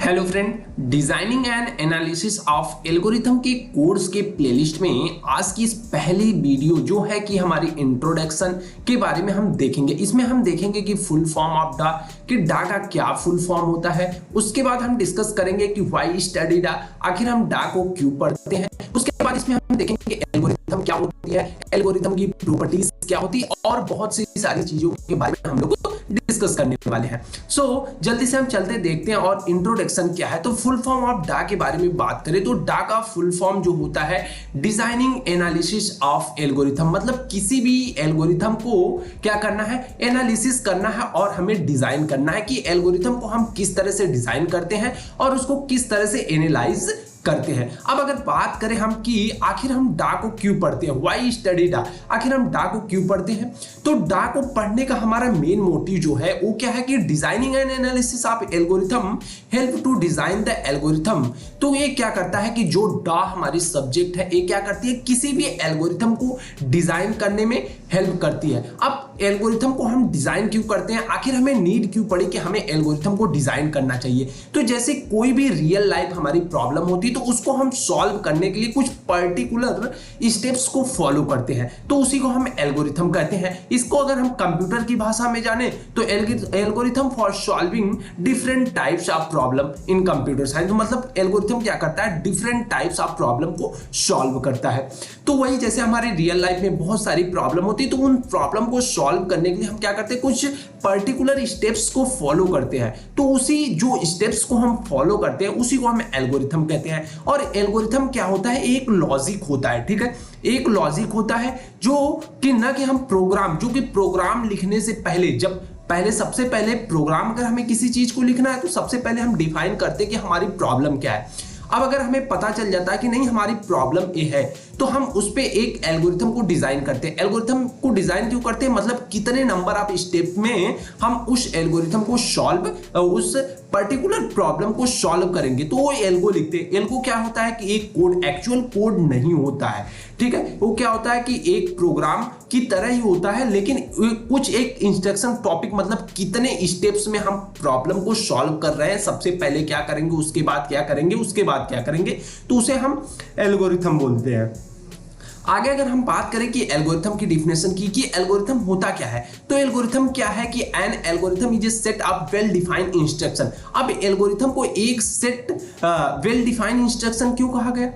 Hello friend, designing and analysis of algorithm के course के playlist में आज की इस पहली वीडियो जो है कि हमारी इंट्रोडक्शन के बारे में हम देखेंगे। इसमें हम देखेंगे कि फुल फॉर्म ऑफ डा कि डा का क्या फुल फॉर्म होता है। उसके बाद हम डिस्कस करेंगे कि व्हाई स्टडी डा, आखिर हम डा को क्यों पढ़ते हैं। उसके बाद इसमें हम देखेंगे कि एल्गोरिथम क्या होती है, एल्गोरिथम की प्रॉपर्टीज क्या होती है और बहुत सी सारी चीजों के बारे में हम लोग डिस्कस करने वाले हैं। सो जल्दी से हम चलते देखते हैं और इंट्रोडक्शन क्या है। तो फुल फॉर्म ऑफ डा के बारे में बात करें तो डा का फुल फॉर्म जो होता है डिजाइनिंग एनालिसिस ऑफ एल्गोरिथम, मतलब किसी भी एल्गोरिथम को क्या करना है, एनालिसिस करना है और हमें डिजाइन करना है कि एल्गोरिथम को हम किस तरह से डिजाइन करते हैं और उसको किस तरह से एनालाइज करते हैं। अब अगर बात करें हम कि आखिर हम डा को क्यों पढ़ते हैं, व्हाई स्टडी डा, आखिर हम डा को क्यों पढ़ते हैं, तो डा को पढ़ने का हमारा मेन मोटिव जो है वो क्या है कि designing and analysis of algorithm help to design the algorithm. तो ये क्या करता है कि जो डा हमारी सब्जेक्ट है ये क्या करती है, किसी भी एल्गोरिथम को डिजाइन करने में हेल्प करती है। अब एल्गोरिथम को हम डिजाइन क्यों करते हैं, आखिर हमें नीड क्यों पड़ी कि हमें एल्गोरिथम को डिजाइन करना चाहिए। तो जैसे कोई भी रियल लाइफ हमारी प्रॉब्लम होती तो उसको हम सॉल्व करने के लिए कुछ पर्टिकुलर स्टेप्स को फॉलो करते हैं, तो उसी को हम एल्गोरिथम कहते हैं। इसको अगर हम कंप्यूटर की भाषा में जाने तो algorithm for solving different types of problem in computer science, मतलब एल्गोरिथम क्या करता है, डिफरेंट टाइप्स ऑफ प्रॉब्लम को सॉल्व करता है। तो वही जैसे हमारे रियल लाइफ में बहुत सारी प्रॉब्लम होती है तो उन प्रॉब्लम को सॉल्व करने के लिए हम क्या करते हैं, कुछ पर्टिकुलर स्टेप्स को फॉलो करते हैं। तो उसी जो स्टेप्स को हम फॉलो करते हैं उसी को हम एल्गोरिथम कहते हैं। और एल्गोरिथम क्या होता है, एक लॉजिक होता है, ठीक है, एक लॉजिक होता है जो कि ना कि हम प्रोग्राम, जो कि प्रोग्राम लिखने से पहले सबसे पहले प्रोग्राम अगर हमें किसी चीज को लिखना है तो सबसे पहले हम डिफाइन करते हैं कि हमारी प्रॉब्लम क्या है। अब अगर हमें पता चल जाता है कि नहीं हमारी प्रॉब्लम ये है तो हम उस पे एक एल्गोरिथम को डिजाइन करते हैं। एल्गोरिथम को डिजाइन क्यों करते हैं, मतलब कितने नंबर ऑफ स्टेप में हम उस एल्गोरिथम को सॉल्व, उस पर्टिकुलर प्रॉब्लम को सॉल्व करेंगे, तो वो एल्गो लिखते हैं। एल्गो क्या होता है कि एक कोड, एक्चुअल कोड नहीं होता है, ठीक है, वो क्या होता है कि एक प्रोग्राम की तरह ही होता है लेकिन कुछ एक इंस्ट्रक्शन टॉपिक, मतलब कितने स्टेप्स में हम प्रॉब्लम को सॉल्व कर रहे हैं, सबसे पहले क्या करेंगे, उसके बाद क्या करेंगे, उसके बाद क्या करेंगे, तो उसे हम एल्गोरिथम बोलते हैं। आगे अगर हम बात करें कि एल्गोरिथम की डिफिनेशन की कि एल्गोरिथम होता क्या है, तो एल्गोरिथम क्या है कि an algorithm is a set of well defined instruction. अब एल्गोरिथम को एक सेट वेल डिफाइंड इंस्ट्रक्शन क्यों कहा गया,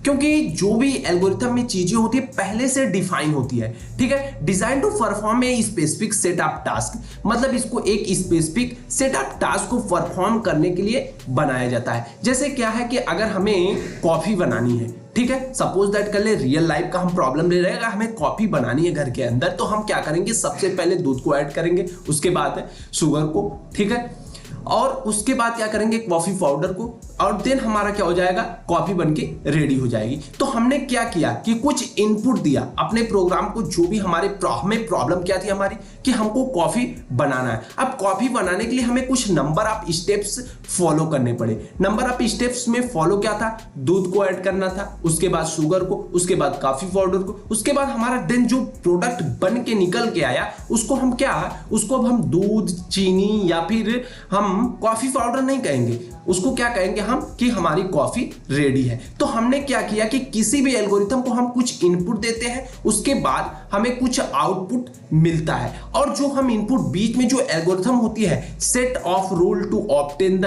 क्योंकि जो भी एल्गोरिथम में चीजें होती है पहले से डिफाइन होती है, ठीक है, design to perform a specific set of task, मतलब इसको एक स्पेसिफिक सेट ऑफ टास्क को परफॉर्म करने के लिए बनाया जाता है। जैसे क्या है कि अगर हमें कॉफी बनानी है, ठीक है, सपोज दैट कर ले रियल लाइफ का हम प्रॉब्लम ले रहे हैं, हमें कॉफी बनानी है घर के अंदर, तो हम क्या करेंगे, सबसे पहले दूध को ऐड करेंगे, उसके बाद शुगर को, ठीक है, और उसके बाद क्या करेंगे, कॉफी पाउडर को, और देन हमारा क्या हो जाएगा, कॉफी बनके रेडी हो जाएगी। तो हमने क्या किया कि कुछ इनपुट दिया अपने प्रोग्राम को, जो भी हमें प्रॉब्लम क्या थी हमारी कि हमको कॉफी बनाना है। अब कॉफी बनाने के लिए हमें कुछ नंबर ऑफ स्टेप्स फॉलो करने पड़े। नंबर ऑफ स्टेप्स में फॉलो क्या था, दूध को ऐड करना था, उसके बाद शुगर को, उसके बाद कॉफी पाउडर को, उसके बाद हमारा देन जो प्रोडक्ट बन के निकल के आया उसको हम क्या, उसको अब हम दूध, चीनी या फिर हम कॉफी पाउडर नहीं कहेंगे, उसको क्या कहेंगे हम कि हमारी कॉफी रेडी है। तो हमने क्या किया कि किसी भी एल्गोरिथम को हम कुछ इनपुट देते हैं, उसके बाद हमें कुछ आउटपुट मिलता है, और जो हम इनपुट बीच में जो एल्गोरिथम होती है, set of rule to obtain the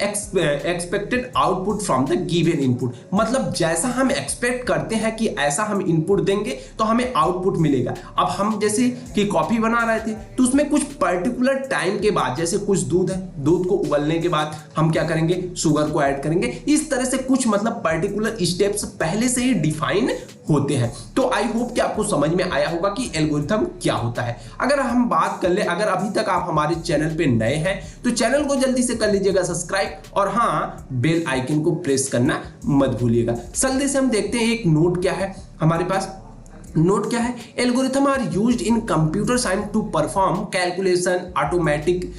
expected output from the given input, मतलब जैसा हम एक्सपेक्ट करते हैं कि ऐसा हम इनपुट देंगे तो हमें आउटपुट मिलेगा। अब हम जैसे कि कॉफी बना रहे थे तो उसमें कुछ पर्टिकुलर टाइम के बाद, जैसे कुछ दूध है, दूध को उबलने के बाद हम क्या करेंगे, शुगर को ऐड करेंगे, इस तरह से कुछ मतलब पर्टिकुलर स्टेप्स पहले से ही डिफाइन होते हैं। तो आई होप कि आपको समझ में आया होगा कि एल्गोरिथम क्या होता है। अगर हम बात कर ले, अगर अभी तक आप हमारे चैनल पे नए हैं तो चैनल को जल्दी से कर लीजिएगा सब्सक्राइब, और हाँ, बेल आइकन को प्रेस करना मत भूलिएगा। जल्दी से हम देखते हैं एक नोट क्या है हमारे पास। नोट क्या है, algorithm are used in computer science to perform calculation, automatic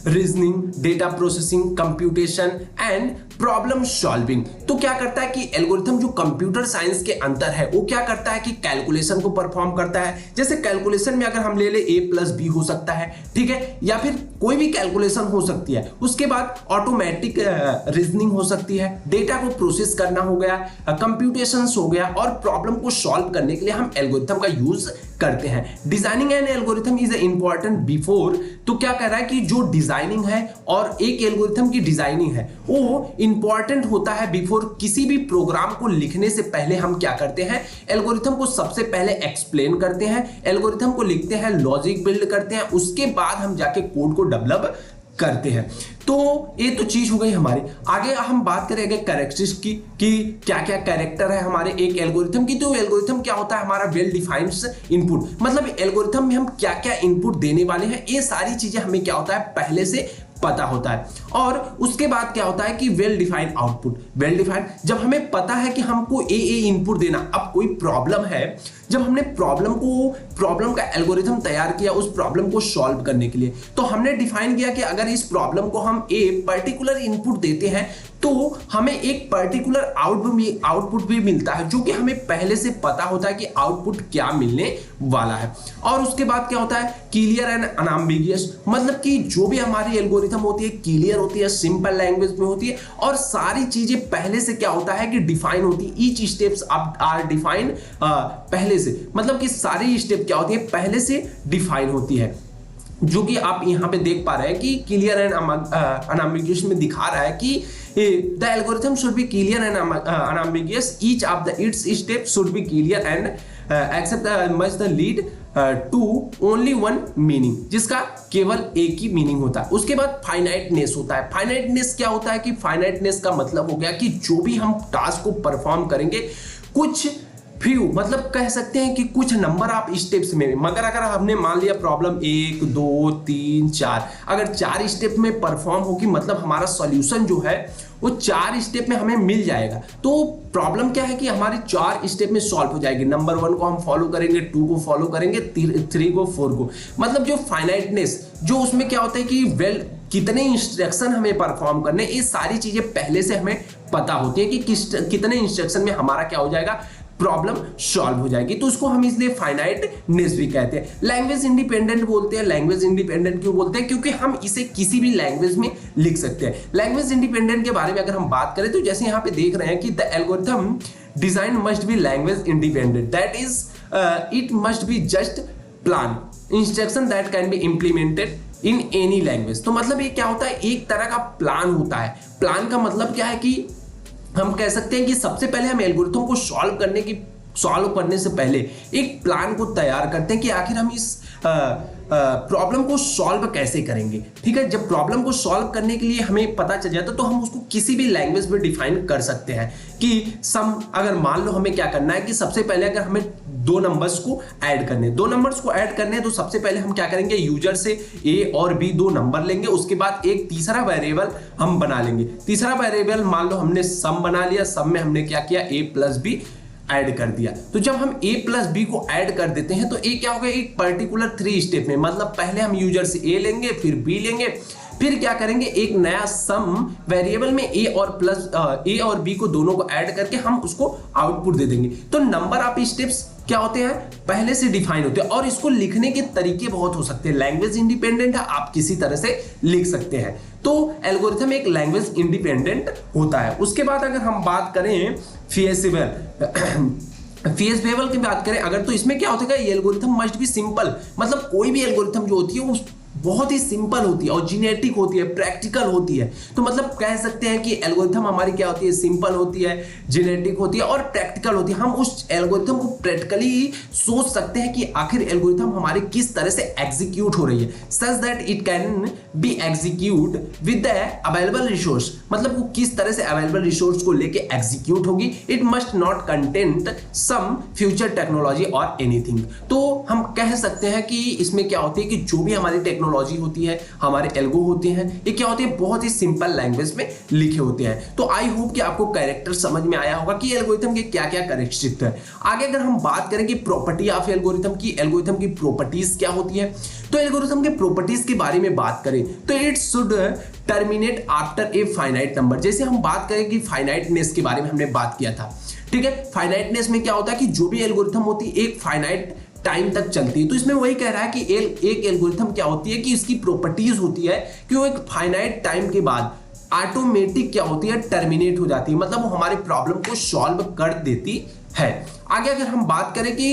reasoning, data processing, computation and problem solving. तो क्या करता है कि एल्गोरिथम जो कंप्यूटर साइंस के अंतर है वो क्या करता है कि कैलकुलेशन को परफॉर्म करता है। जैसे कैलकुलेशन में अगर हम ले ले a प्लस बी हो सकता है, ठीक है, या फिर कोई भी कैलकुलेशन हो सकती है। उसके बाद ऑटोमेटिक रीजनिंग हो सकती है, डेटा को प्रोसेस करना हो गया, कंप्यूटेशंस हो गया, और प्रॉब्लम को सॉल्व करने के लिए हम एल्गोरिथम का यूज करते हैं। Designing an algorithm is important before. तो क्या कह रहा है कि जो डिजाइनिंग है और एक एल्गोरिथम की डिजाइनिंग है वो इंपॉर्टेंट होता है बिफोर। किसी भी प्रोग्राम को लिखने से पहले हम क्या करते हैं, एल्गोरिथम को सबसे पहले एक्सप्लेन करते हैं, एल्गोरिथम को लिखते हैं, लॉजिक बिल्ड करते हैं, उसके बाद हम जाके कोड को डेवलप करते हैं। तो ये तो चीज हो गई हमारी। आगे हम बात करेंगे कैरेक्टरिस्टिक्स की कि क्या क्या कैरेक्टर है हमारे एक एल्गोरिथम की। तो एल्गोरिथम क्या होता है, हमारा वेल डिफाइंड इनपुट, मतलब एल्गोरिथम में हम क्या क्या इनपुट देने वाले हैं ये सारी चीजें हमें क्या होता है पहले से पता होता है। और उसके बाद क्या होता है कि well defined output. Well defined जब हमें पता है कि हमको ए इनपुट देना। अब कोई प्रॉब्लम है, जब हमने प्रॉब्लम का एल्गोरिथम तैयार किया उस प्रॉब्लम को सॉल्व करने के लिए, तो हमने डिफाइन किया कि अगर इस प्रॉब्लम को हम ए पर्टिकुलर इनपुट देते हैं तो हमें एक पर्टिकुलर आउटपुट भी मिलता है, जो कि हमें पहले से पता होता है कि आउटपुट क्या मिलने वाला है। और उसके बाद क्या होता है, क्लियर एंड अनएम्बिगियस, मतलब कि जो भी हमारी एल्गोरिथम होती है क्लियर होती है, सिंपल लैंग्वेज में होती है, और सारी चीजें पहले से क्या होता है कि डिफाइन होती है। ईच स्टेप्स आर डिफाइन पहले से, मतलब कि सारी स्टेप क्या होती है पहले से डिफाइन होती है, जो कि आप यहां पे देख पा रहे हैं कि क्लियर एंड अनएम्बिगियस में दिखा रहा है कि the algorithm should be clear and unambiguous, each of the its step should be clear and except much the lead to only one meaning, जिसका केवल एक ही मीनिंग होता है। उसके बाद फाइनाइटनेस होता है। फाइनाइटनेस क्या होता है कि फाइनाइटनेस का मतलब हो गया कि जो भी हम टास्क को परफॉर्म करेंगे कुछ फ्यू, मतलब कह सकते हैं कि कुछ नंबर ऑफ स्टेप्स में, मगर अगर हमने मान लिया प्रॉब्लम 1 2 3 4, अगर 4 स्टेप में परफॉर्म होगी मतलब हमारा सॉल्यूशन जो है वो 4 स्टेप में हमें मिल जाएगा। तो प्रॉब्लम क्या है कि हमारी 4 स्टेप में सॉल्व हो जाएगी। नंबर 1 को हम फॉलो करेंगे, 2 को फॉलो करेंगे, 3 को, 4 को, मतलब जो फाइनाइटनेस जो उसमें क्या होता है कि कितने इंस्ट्रक्शन हमें परफॉर्म करने, ये सारी चीजें पहले से हमें पता होती है कि कितने इंस्ट्रक्शन में हमारा क्या हो जाएगा, प्रॉब्लम सॉल्व हो जाएगी। तो उसको हम इसलिए फाइनाइटनेस भी कहते हैं। लैंग्वेज इंडिपेंडेंट बोलते हैं। लैंग्वेज इंडिपेंडेंट क्यों बोलते हैं, क्योंकि हम इसे किसी भी लैंग्वेज में लिख सकते हैं। लैंग्वेज इंडिपेंडेंट के बारे में अगर हम बात करें तो जैसे यहाँ पे देख रहे हैं कि the algorithm design must be language independent, that is it must be just plan instruction that can be implemented in any language. तो मतलब ये क्या होता है, एक तरह का प्लान होता है। प्लान का मतलब क्या है कि हम कह सकते हैं कि सबसे पहले हम एल्गोरिथम को सॉल्व करने से पहले एक प्लान को तैयार करते हैं कि आखिर हम इस प्रॉब्लम को सॉल्व कैसे करेंगे। ठीक है, जब प्रॉब्लम को सॉल्व करने के लिए हमें पता चल जाता तो हम उसको किसी भी लैंग्वेज में डिफाइन कर सकते हैं कि अगर मान लो हमें क्या करना है कि सबसे पहले अगर हमें 2 नंबर्स को ऐड करने तो सबसे पहले हम क्या करेंगे, यूजर से ए और बी 2 नंबर लेंगे, उसके बाद एक तीसरा वेरिएबल हम बना लेंगे। तीसरा वेरिएबल मान लो हमने सम बना लिया, सम में हमने क्या किया, ए प्लस बी ऐड कर दिया। तो जब हम a प्लस बी को ऐड कर देते हैं तो a क्या होगा, एक पर्टिकुलर 3 स्टेप में, मतलब पहले हम यूजर से a लेंगे, फिर b लेंगे, फिर क्या करेंगे, एक नया सम वेरिएबल में a और b को दोनों को ऐड करके हम उसको आउटपुट दे देंगे। तो नंबर ऑफ स्टेप्स क्या होते हैं, पहले से डिफाइन होते हैं, और इसको लिखने के तरीके बहुत हो सकते हैं। लैंग्वेज इंडिपेंडेंट है, आप किसी तरह से लिख सकते हैं। तो एल्गोरिथम एक लैंग्वेज इंडिपेंडेंट होता है। उसके बाद अगर हम बात करें फीजिबल की बात करें अगर, तो इसमें क्या होता है, ये एल्गोरिथम मस्ट बी सिंपल, मतलब कोई भी एल्गोरिथम जो होती है वो बहुत ही सिंपल होती है और जेनेटिक होती है, प्रैक्टिकल होती है। तो मतलब कह सकते हैं कि एल्गोरिथम हमारी क्या होती है, सिंपल होती है, जेनेटिक होती है और प्रैक्टिकल होती है। हम उस एल्गोरिथम को प्रैक्टिकली सोच सकते हैं कि आखिर एल्गोरिथम हमारी किस तरह से एग्जीक्यूट हो रही है, such that it can be execute with the available resource, मतलब वो किस तरह से अवेलेबल रिसोर्स को लेके एग्जीक्यूट होगी। It must not content some future technology और एनीथिंग। तो हम कह सकते हैं कि इसमें क्या होती है कि जो भी हमारी टेक्नोलॉजी होती है, हमारे एल्गो होते हैं, ये क्या होते हैं, बहुत ही सिंपल लैंग्वेज में लिखे होते हैं। तो आई होप कि आपको कैरेक्टर समझ में आया होगा कि एल्गोरिथम के क्या क्या कैरेक्टरिस्टिक है। आगे अगर हम बात करें कि प्रॉपर्टी ऑफ एल्गोरिथम की प्रॉपर्टीज क्या होती है, तो एल्गोरिथम के प्रॉपर्टीज के बारे में बात करें तो it should terminate after a finite number. जैसे हम बात करें कि फाइनाइटनेस के बारे में हमने बात किया था, ठीक है। फाइनाइटनेस में क्या होता है कि जो भी एल्गोरिथम होती है एक फाइनाइट टाइम तक चलती है। तो इसमें वही कह रहा है कि एक एल्गोरिथम क्या होती है कि इसकी प्रॉपर्टीज होती है कि वो एक फाइनाइट टाइम के बाद ऑटोमेटिक क्या होती है, टर्मिनेट हो जाती है, मतलब वो हमारे प्रॉब्लम को सॉल्व कर देती है। आगे अगर हम बात करें कि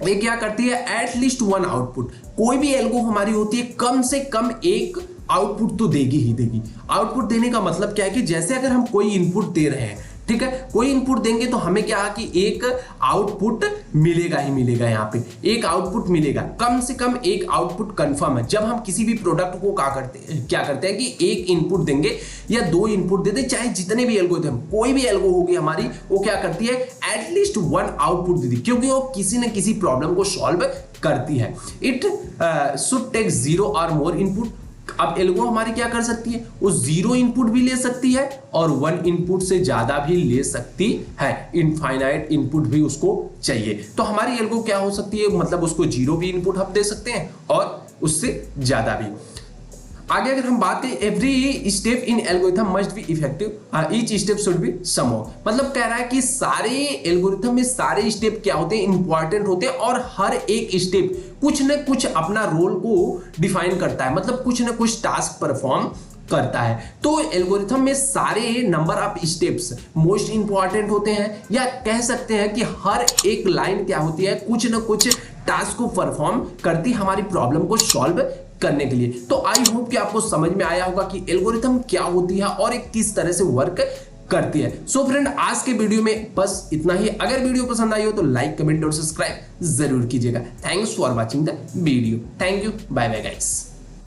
ये क्या करती है, एटलीस्ट वन आउटपुट। कोई भी एल्गो हमारी होती है कम से कम एक आउटपुट तो देगी ही देगी। आउटपुट देने का मतलब क्या है कि जैसे अगर हम कोई इनपुट दे रहे हैं, ठीक है, कोई इनपुट देंगे तो हमें क्या है कि एक आउटपुट मिलेगा ही मिलेगा। यहाँ पे एक आउटपुट मिलेगा, कम से कम एक आउटपुट कंफर्म है। जब हम किसी भी प्रोडक्ट को क्या करते हैं कि एक इनपुट देंगे या दो इनपुट देते, चाहे जितने भी एल्गोरिथम, कोई भी एल्गो होगी हमारी, वो क्या करती है, एटलीस्ट वन आउटपुट देती, क्योंकि वो किसी न किसी प्रॉब्लम को सॉल्व करती है। इट शुड टेक 0 और मोर इनपुट। अब एल्गो हमारी क्या कर सकती है, वो 0 इनपुट भी ले सकती है और 1 इनपुट से ज्यादा भी ले सकती है। इनफाइनाइट इनपुट भी उसको चाहिए। तो हमारी एल्गो क्या हो सकती है, मतलब उसको 0 भी इनपुट हम दे सकते हैं और उससे ज्यादा भी। आगे अगर हम बात करें, every step in algorithm must be effective, each step should B somehow. मतलब कह रहा है कि सारे एल्गोरिथम में सारे स्टेप क्या होते हैं, इंपॉर्टेंट होते हैं और हर एक स्टेप कुछ न कुछ अपना रोल को डिफाइन करता है, मतलब कुछ न कुछ टास्क परफॉर्म करता है। तो एल्गोरिथम में सारे number of steps most important होते हैं, या कह सकते हैं कि हर एक लाइन क्या होती है, कुछ न कुछ टास्क को परफॉर्म करती हमारी प्रॉब्लम को सॉल्व करने के लिए। तो आई होप कि आपको समझ में आया होगा कि एल्गोरिथम क्या होती है और एक किस तरह से वर्क करती है। सो फ्रेंड, आज के वीडियो में बस इतना ही। अगर वीडियो पसंद आई हो तो लाइक, कमेंट और सब्सक्राइब जरूर कीजिएगा। Thanks for watching the video. Thank you, bye bye guys.